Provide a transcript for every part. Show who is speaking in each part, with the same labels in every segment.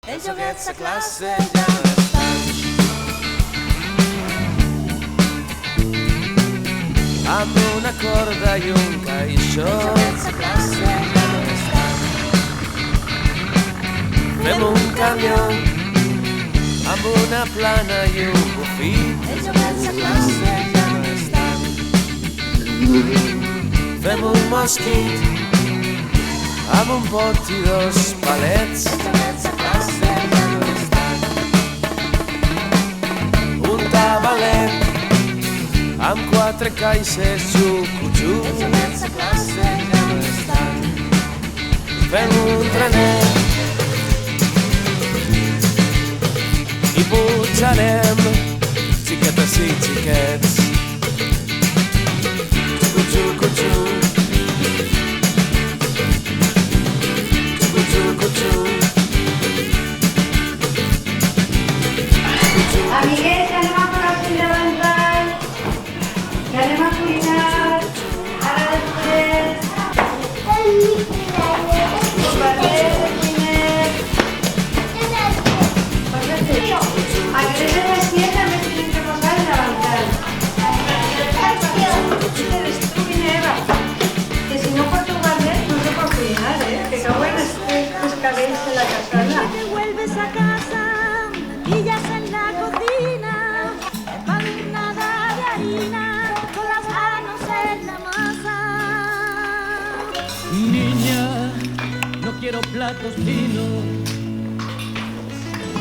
Speaker 1: Els joguets a classe ja no estan. Amb una corda i un caixó. Els joguets a classe ja no estan. Fem un camió amb una plana i un bufí. Els joguets a classe ja no estan. Fem un mosquit amb un pot i dos palets. Els joguets a classe ja no estan. Un tabalet amb quatre caixes xucu-xuc. Els joguets a classe ja no estan. Fem un trenet i pujarem xiquetes i xiquets. Xucu-xucu-xuc.
Speaker 2: Amiguets, ja anem a fer el fill de ventall, ja anem a cuinar, ara després, bombarders de cuinet. Aquestes de les ties també tenen que posar el davantal. Te destruyen, Eva, que si no pot guardar no se pot cuinar, que cauen els cabells de la cassola.
Speaker 3: Te vuelves a casa, mantillas en la cocina, empanada de harina, con las manos en la masa.
Speaker 4: Niña, no quiero platos finos,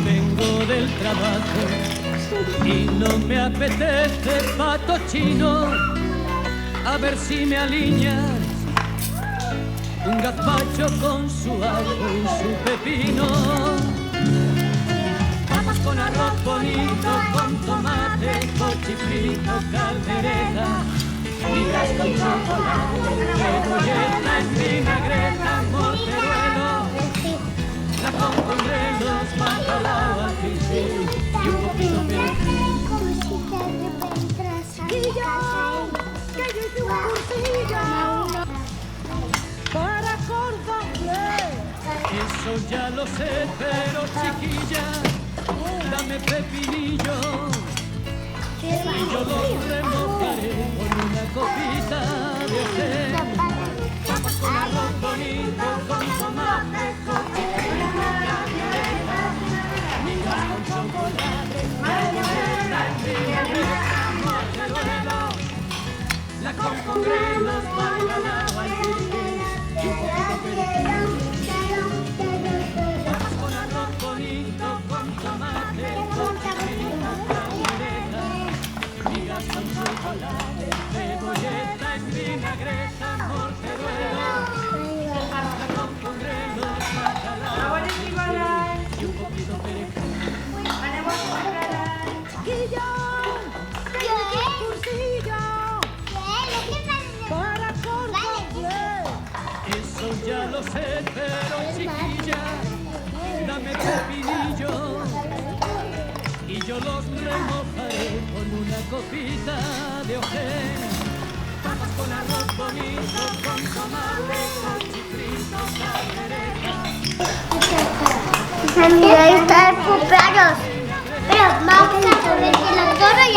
Speaker 4: vengo del trabajo y no me apetece pato chino. A ver si me alineas un gazpacho con su ajo y su pepino. Papas con arroz bonito, con tomate, cochifrito, caldereta, migas con chocolate, cebolleta en vinagreta, morteruelo, la con grelos, bacalao al pincel y un poquito de
Speaker 3: Que yo hice un cursillo para cordón.
Speaker 4: Eso ya lo sé, pero chiquilla, dame pepinillo y yo lo remojaré con una copita de ojé. Papas con arroz bonito, con tomate, con chifrito, caldereta, migas con chocolate, cebolleta en vinagreta, morteruelo, la con grelos, bacalao al pincel y un poquito perejil. Papas con arroz bonito, con tomate, con chifrito, caldereta, migas con chocolate, cebolleta en vinagreta, morteruelo, la con grelos, bacalao al pincel y un poquito perejil.
Speaker 2: Anem a comprar.
Speaker 3: Chiquillo, que yo hice un cursillo para cordón.
Speaker 4: Eso ya lo sé, pero chiquilla, dame pepinillo y yo los remojaré con una copita de ojé. Papas con arroz bonito, con tomate, con chifrito, caldereta.
Speaker 5: Amiga, está el cumpleaños. Pero vamos a comer la torre y